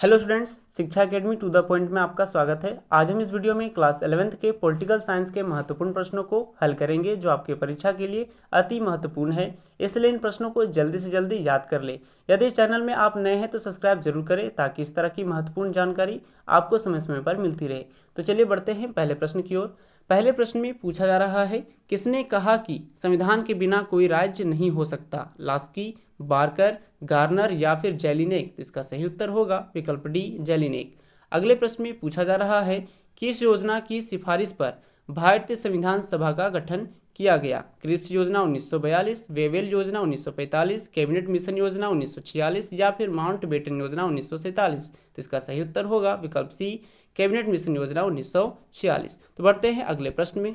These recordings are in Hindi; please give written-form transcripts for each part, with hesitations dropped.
हेलो स्टूडेंट्स, शिक्षा एकेडमी टू द पॉइंट में आपका स्वागत है। आज हम इस वीडियो में क्लास 11th के पॉलिटिकल साइंस के महत्वपूर्ण प्रश्नों को हल करेंगे जो आपके परीक्षा के लिए अति महत्वपूर्ण है। इसलिए इन प्रश्नों को जल्दी से जल्दी याद कर ले। यदि इस चैनल में आप नए हैं तो सब्सक्राइब जरूर करें ताकि इस तरह की महत्वपूर्ण जानकारी आपको समय समय पर मिलती रहे। तो चलिए बढ़ते हैं पहले प्रश्न की ओर। पहले प्रश्न में पूछा जा रहा है, किसने कहा कि संविधान के बिना कोई राज्य नहीं हो सकता? लास्की, बारकर, गार्नर या फिर जेलिनेक? तो इसका सही उत्तर होगा विकल्प डी, जेलिनेक। अगले प्रश्न में पूछा जा रहा है, किस योजना की सिफारिश पर भारतीय संविधान सभा का गठन किया गया? क्रिप्स योजना 1942, वेवेल योजना 1945, कैबिनेट मिशन योजना 1946 या फिर माउंट बेटन योजना 1947? तो इसका सही उत्तर होगा विकल्प सी, कैबिनेट मिशन योजना 1946। तो बढ़ते हैं अगले प्रश्न में।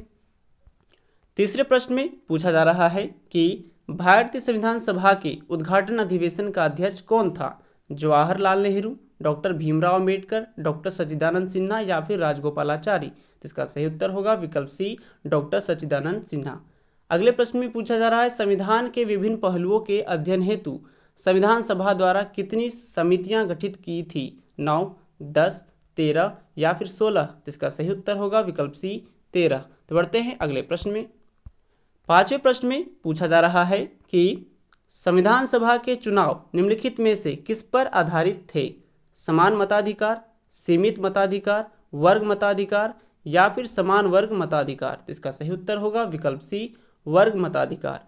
तीसरे प्रश्न में पूछा जा रहा है कि भारतीय संविधान सभा के उद्घाटन अधिवेशन का अध्यक्ष कौन था? जवाहरलाल नेहरू, डॉक्टर भीमराव अंबेडकर, डॉक्टर सच्चिदानंद सिन्हा या फिर राजगोपालाचारी? तो इसका सही उत्तर होगा विकल्प सी, डॉक्टर सच्चिदानंद सिन्हा। अगले प्रश्न में पूछा जा रहा है, संविधान के विभिन्न पहलुओं के अध्ययन हेतु संविधान सभा द्वारा कितनी समितियां गठित की थी? 9, 10, 13 या फिर 16? तो इसका सही उत्तर होगा विकल्प सी, 13। तो बढ़ते हैं अगले प्रश्न में। पांचवें प्रश्न में पूछा जा रहा है कि संविधान सभा के चुनाव निम्नलिखित में से किस पर आधारित थे? समान मताधिकार, सीमित मताधिकार, वर्ग मताधिकार या फिर समान वर्ग मताधिकार? तो इसका सही उत्तर होगा विकल्प सी, वर्ग मताधिकार।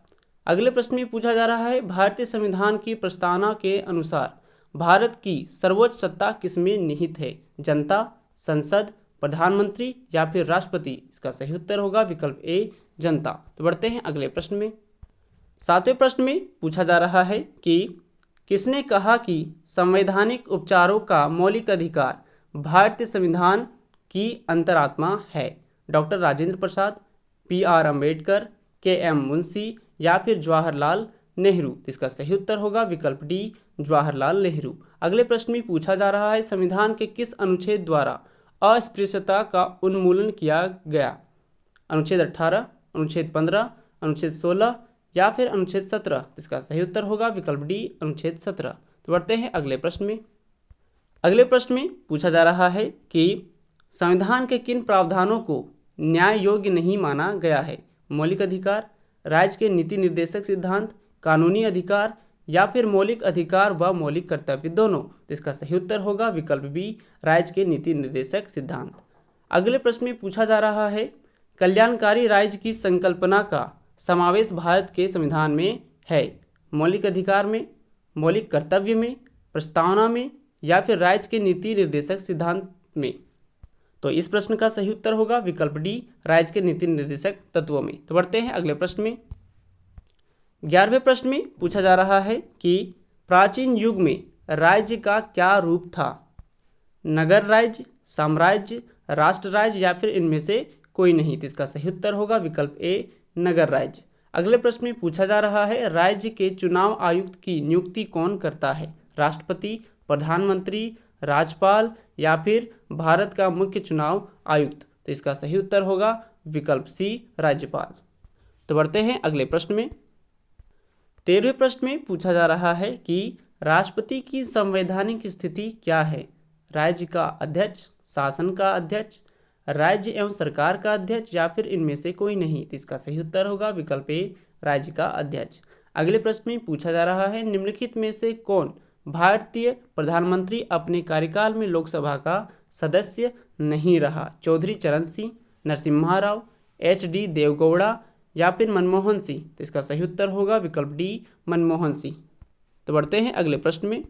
अगले प्रश्न में पूछा जा रहा है, भारतीय संविधान की प्रस्तावना के अनुसार भारत की सर्वोच्च सत्ता किसमें निहित है? जनता, संसद, प्रधानमंत्री या फिर राष्ट्रपति? इसका सही उत्तर होगा विकल्प ए, जनता। तो बढ़ते हैं अगले प्रश्न में। सातवें प्रश्न में पूछा जा रहा है कि किसने कहा कि संवैधानिक उपचारों का मौलिक अधिकार भारतीय संविधान की अंतरात्मा है? Doctor Rajendra Prasad, PR. Ambedkar, KM. Munshi या फिर जवाहरलाल नेहरू? इसका सही उत्तर होगा विकल्प डी, जवाहरलाल नेहरू। अगले प्रश्न में पूछा जा रहा है, संविधान के किस अनुच्छेद द्वारा अस्पृश्यता का उन्मूलन किया गया? अनुच्छेद 18, अनुच्छेद 15, अनुच्छेद 16 या फिर अनुच्छेद 17? इसका सही उत्तर होगा विकल्प डी, अनुच्छेद 17। तो बढ़ते हैं अगले प्रश्न में। अगले प्रश्न में पूछा जा रहा है कि संविधान के किन प्रावधानों को न्याय योग्य नहीं माना गया है? मौलिक अधिकार, राज्य के नीति निर्देशक सिद्धांत, कानूनी अधिकार या फिर मौलिक अधिकार व मौलिक कर्तव्य दोनों? तो इसका सही उत्तर होगा विकल्प बी, राज्य के नीति निर्देशक सिद्धांत। अगले प्रश्न में पूछा जा रहा है, कल्याणकारी राज्य की संकल्पना का समावेश भारत के संविधान में है? मौलिक अधिकार में, मौलिक कर्तव्य में, प्रस्तावना में या फिर राज्य के नीति निर्देशक सिद्धांत में? तो इस प्रश्न का सही उत्तर होगा विकल्प डी, राज्य के नीति निर्देशक तत्वों में। तो बढ़ते हैं अगले प्रश्न में। 11वें प्रश्न में पूछा जा रहा है कि प्राचीन युग में राज्य का क्या रूप था? नगर राज्य, साम्राज्य, राष्ट्र राज्य या फिर इनमें से कोई नहीं? तो इसका सही उत्तर होगा विकल्प ए, नगर राज्य। अगले प्रश्न में पूछा जा रहा है, राज्य के चुनाव आयुक्त की नियुक्ति कौन करता है? राष्ट्रपति, प्रधानमंत्री, राज्यपाल या फिर भारत का मुख्य चुनाव आयुक्त? तो इसका सही उत्तर होगा विकल्प सी, राज्यपाल। तो बढ़ते हैं अगले प्रश्न में। 13वें प्रश्न में पूछा जा रहा है कि राष्ट्रपति की संवैधानिक स्थिति क्या है? राज्य का अध्यक्ष, शासन का अध्यक्ष, राज्य एवं सरकार का अध्यक्ष या फिर इनमें से कोई नहीं? तो इसका सही उत्तर होगा विकल्प ए, राज्य का अध्यक्ष। अगले प्रश्न में पूछा जा रहा है, निम्नलिखित में से कौन भारतीय प्रधानमंत्री अपने कार्यकाल में लोकसभा का सदस्य नहीं रहा? चौधरी चरण सिंह, नरसिम्हा राव, एच.डी. देवगौड़ा या फिर मनमोहन सिंह? तो इसका सही उत्तर होगा विकल्प डी, मनमोहन सिंह। तो बढ़ते हैं अगले प्रश्न में।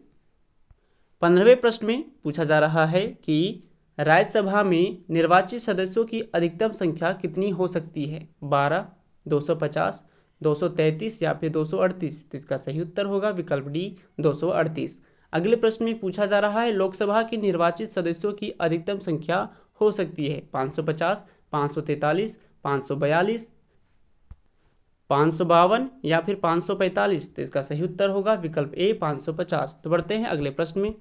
15वें प्रश्न में पूछा जा रहा है कि राज्यसभा में निर्वाचित सदस्यों की अधिकतम संख्या कितनी हो सकती है? 12, 250, 233 या फिर 238? तो इसका सही उत्तर होगा विकल्प डी, 238। अगले प्रश्न में पूछा जा रहा है, लोकसभा के निर्वाचित सदस्यों की अधिकतम संख्या हो सकती है 550, 543, 542, 552 या फिर 545? तो इसका सही उत्तर होगा विकल्प ए, 550। तो बढ़ते हैं अगले प्रश्न में।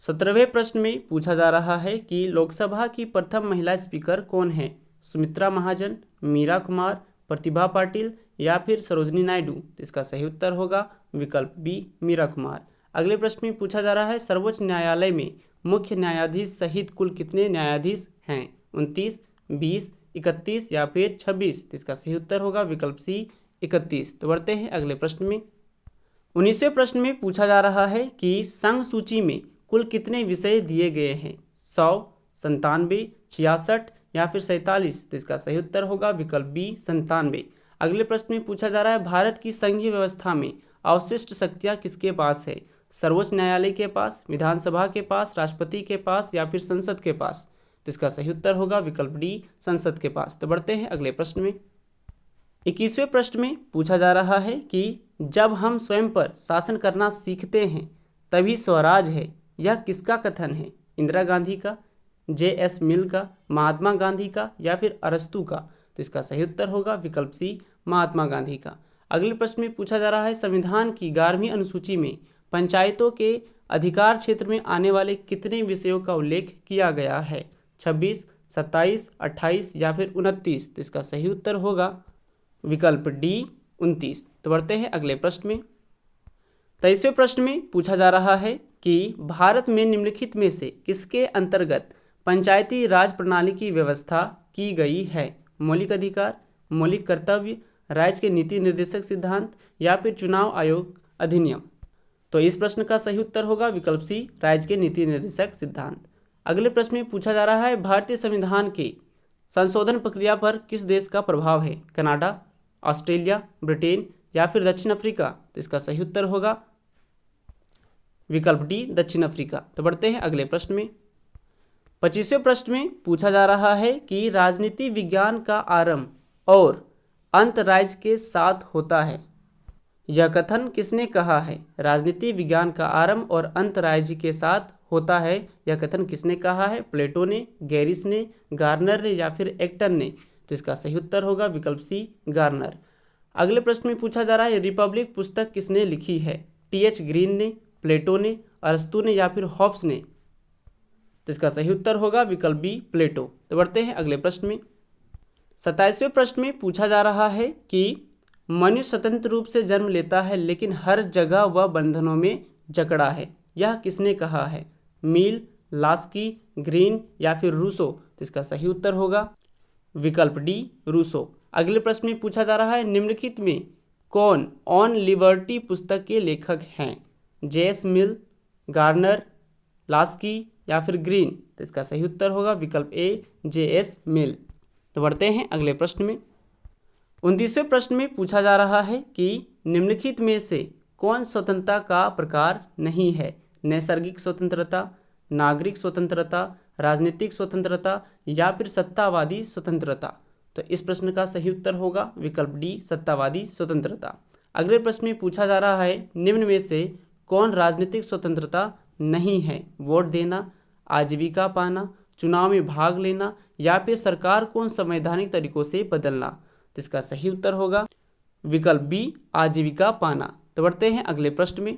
17वें प्रश्न में पूछा जा रहा है कि लोकसभा की प्रथम महिला स्पीकर कौन है? सुमित्रा महाजन, मीरा कुमार, प्रतिभा पाटिल या फिर सरोजनी नायडू? तो इसका सही उत्तर होगा विकल्प बी, मीरा कुमार। अगले प्रश्न में पूछा जा रहा है सर्वोच्च न्यायालय में मुख्य न्यायाधीश सहित कुल कितने न्यायाधीश हैं? 29, 20, 31 या फिर 26? तो इसका सही उत्तर होगा विकल्प सी 31। तो बढ़ते हैं अगले प्रश्न में। 19वें प्रश्न में पूछा जा रहा है कि संघ सूची में कुल कितने विषय दिए गए हैं? 100, 97, 66 या फिर 47? तो इसका सही उत्तर होगा विकल्प बी 97। अगले प्रश्न में पूछा जा रहा है भारत की संघीय व्यवस्था में अवशिष्ट शक्तियाँ किसके पास है? सर्वोच्च न्यायालय के पास, विधानसभा के पास, राष्ट्रपति के पास या फिर संसद के पास? तो इसका सही उत्तर होगा विकल्प डी संसद के पास। तो बढ़ते हैं अगले प्रश्न में। 21वें प्रश्न में पूछा जा रहा है कि जब हम स्वयं पर शासन करना सीखते हैं तभी स्वराज है, यह किसका कथन है? इंदिरा गांधी का, J.S. मिल का, महात्मा गांधी का या फिर अरस्तू का? तो इसका सही उत्तर होगा विकल्प सी महात्मा गांधी का। अगले प्रश्न में पूछा जा रहा है संविधान की 11वीं अनुसूची में पंचायतों के अधिकार क्षेत्र में आने वाले कितने विषयों का उल्लेख किया गया है? 26, 27, 28 या फिर 29? तो इसका सही उत्तर होगा विकल्प डी 29। तो बढ़ते हैं अगले प्रश्न में। 23वें प्रश्न में पूछा जा रहा है कि भारत में निम्नलिखित में से किसके अंतर्गत पंचायती राज प्रणाली की व्यवस्था की गई है? मौलिक अधिकार, मौलिक कर्तव्य, राज्य के नीति निर्देशक सिद्धांत या फिर चुनाव आयोग अधिनियम? तो इस प्रश्न का सही उत्तर होगा विकल्प सी राज्य के नीति निर्देशक सिद्धांत। अगले प्रश्न में पूछा जा रहा है भारतीय संविधान के संशोधन प्रक्रिया पर किस देश का प्रभाव है? कनाडा, ऑस्ट्रेलिया, ब्रिटेन या फिर दक्षिण अफ्रीका? तो इसका सही उत्तर होगा विकल्प डी दक्षिण अफ्रीका। तो बढ़ते हैं अगले प्रश्न में। 25वें प्रश्न में पूछा जा रहा है कि राजनीति विज्ञान का आरंभ और अंत राज्य के साथ होता है, यह कथन किसने कहा है? राजनीति विज्ञान का आरंभ और अंत राज्य के साथ होता है, यह कथन किसने कहा है? प्लेटो ने, गैरिस ने, गार्नर ने या फिर एक्टन ने? तो इसका सही उत्तर होगा विकल्प सी गार्नर। अगले प्रश्न में पूछा जा रहा है रिपब्लिक पुस्तक किसने लिखी है? T.H. ग्रीन ने, प्लेटो ने, अरस्तू ने या फिर हॉब्स ने? तो इसका सही उत्तर होगा विकल्प बी प्लेटो। तो बढ़ते हैं अगले प्रश्न में। 27वें प्रश्न में पूछा जा रहा है कि मनुष्य स्वतंत्र रूप से जन्म लेता है लेकिन हर जगह वह बंधनों में जकड़ा है, यह किसने कहा है? मिल, लास्की, ग्रीन या फिर रूसो? तो इसका सही उत्तर होगा विकल्प डी रूसो। अगले प्रश्न में पूछा जा रहा है निम्नलिखित में कौन ऑन लिबर्टी पुस्तक के लेखक हैं? J.S. मिल, गार्नर, लास्की या फिर ग्रीन? तो इसका सही उत्तर होगा विकल्प ए J.S. मिल। तो बढ़ते हैं अगले प्रश्न में। 29वें प्रश्न में पूछा जा रहा है कि निम्नलिखित में से कौन स्वतंत्रता का प्रकार नहीं है? नैसर्गिक स्वतंत्रता, नागरिक स्वतंत्रता, राजनीतिक स्वतंत्रता या फिर सत्तावादी स्वतंत्रता? तो इस प्रश्न का सही उत्तर होगा विकल्प डी सत्तावादी स्वतंत्रता। अगले प्रश्न में पूछा जा रहा है निम्न में से कौन राजनीतिक स्वतंत्रता नहीं है? वोट देना, आजीविका पाना, चुनाव में भाग लेना या फिर सरकार को संवैधानिक तरीकों से बदलना? तो इसका सही उत्तर होगा विकल्प बी आजीविका पाना। तो बढ़ते हैं अगले प्रश्न में।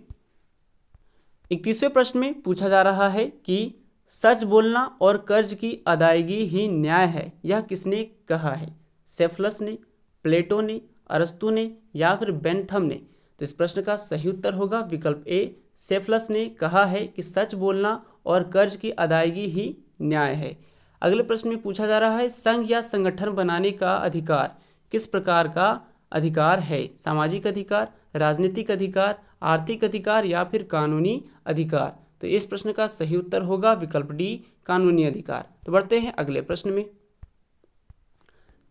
31वें प्रश्न में पूछा जा रहा है कि सच बोलना और कर्ज की अदायगी ही न्याय है, यह किसने कहा है? सेफलस ने, प्लेटो ने, अरस्तू ने या फिर बेंथम ने? तो इस प्रश्न का सही उत्तर होगा विकल्प ए सेफलस ने कहा है कि सच बोलना और कर्ज की अदायगी ही न्याय है। अगले प्रश्न में पूछा जा रहा है संघ या संगठन बनाने का अधिकार किस प्रकार का अधिकार है? सामाजिक अधिकार, राजनीतिक अधिकार, आर्थिक अधिकार या फिर कानूनी अधिकार? तो इस प्रश्न का सही उत्तर होगा विकल्प डी कानूनी अधिकार। तो बढ़ते हैं अगले प्रश्न में।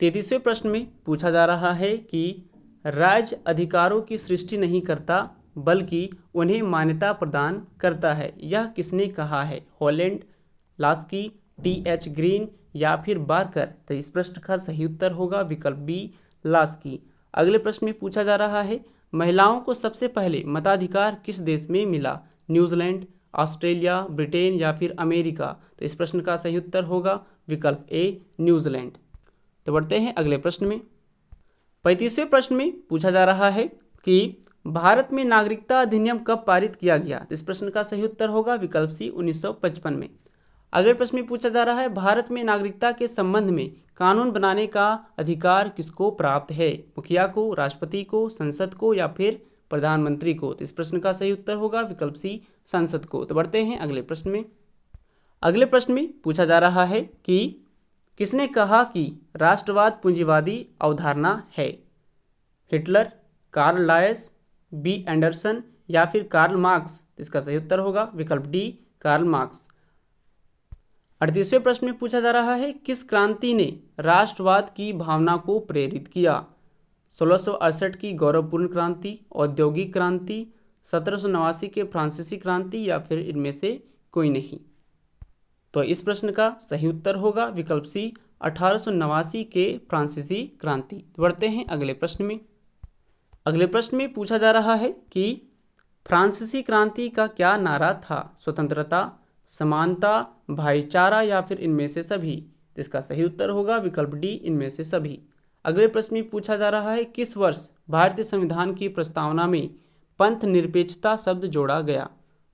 33वें प्रश्न में पूछा जा रहा है कि राज्य अधिकारों की सृष्टि नहीं करता बल्कि उन्हें मान्यता प्रदान करता है, यह किसने कहा है? Holland, Laski, T.H. ग्रीन या फिर बार्कर? तो इस प्रश्न का सही उत्तर होगा विकल्प बी लास्की। अगले प्रश्न में पूछा जा रहा है महिलाओं को सबसे पहले मताधिकार किस देश में मिला? न्यूजीलैंड, ऑस्ट्रेलिया, ब्रिटेन या फिर अमेरिका? तो इस प्रश्न का सही उत्तर होगा विकल्प ए न्यूजीलैंड। तो बढ़ते हैं अगले प्रश्न में। 35वें प्रश्न में पूछा जा रहा है कि भारत में नागरिकता अधिनियम कब पारित किया गया? तो इस प्रश्न का सही उत्तर होगा विकल्प सी 1955 में। अगले प्रश्न में पूछा जा रहा है भारत में नागरिकता के संबंध में कानून बनाने का अधिकार किसको प्राप्त है? मुखिया को, राष्ट्रपति को, संसद को या फिर प्रधानमंत्री को। तो इस प्रश्न का सही उत्तर होगा विकल्प सी, संसद को। तो बढ़ते हैं अगले प्रश्न में। अगले प्रश्न में पूछा जा रहा है कि किसने कहा कि राष्ट्रवाद पूंजीवादी अवधारणा है? हिटलर, कार्ल लायस, बी एंडरसन या फिर कार्ल मार्क्स? इसका सही उत्तर होगा विकल्प डी, कार्ल मार्क्स। 38वें प्रश्न में पूछा जा रहा है किस क्रांति ने राष्ट्रवाद की भावना को प्रेरित किया? 1668 की गौरवपूर्ण क्रांति, औद्योगिक क्रांति, 1789 के फ्रांसीसी क्रांति या फिर इनमें से कोई नहीं? तो इस प्रश्न का सही उत्तर होगा विकल्प सी, 1889 के फ्रांसीसी क्रांति। बढ़ते हैं अगले प्रश्न में। अगले प्रश्न में पूछा जा रहा है कि फ्रांसीसी क्रांति का क्या नारा था? स्वतंत्रता, समानता, भाईचारा या फिर इनमें से सभी? इसका सही उत्तर होगा विकल्प डी, इनमें से सभी। अगले प्रश्न में पूछा जा रहा है किस वर्ष भारतीय संविधान की प्रस्तावना में पंथ निरपेक्षता शब्द जोड़ा गया?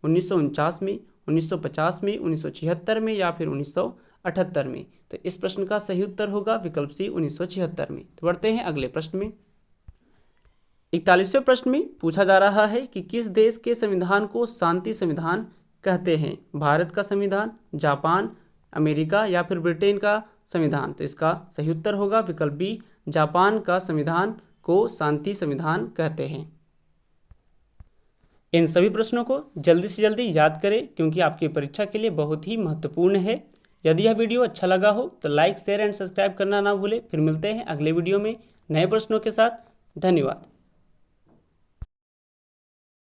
1949 में, 1950 में, 1976 में या फिर 1978 में? तो इस प्रश्न का सही उत्तर होगा विकल्प सी, 1976 में। तो बढ़ते हैं अगले प्रश्न में। 41वें प्रश्न में पूछा जा रहा है कि किस देश के संविधान को शांति संविधान कहते हैं? भारत का संविधान, जापान, अमेरिका या फिर ब्रिटेन का संविधान? तो इसका सही उत्तर होगा विकल्प बी, जापान का संविधान को शांति संविधान कहते हैं। इन सभी प्रश्नों को जल्दी से जल्दी याद करें क्योंकि आपकी परीक्षा के लिए बहुत ही महत्वपूर्ण है। यदि यह वीडियो अच्छा लगा हो तो लाइक, शेयर एंड सब्सक्राइब करना ना भूलें। फिर मिलते हैं अगले वीडियो में नए प्रश्नों के साथ। धन्यवाद।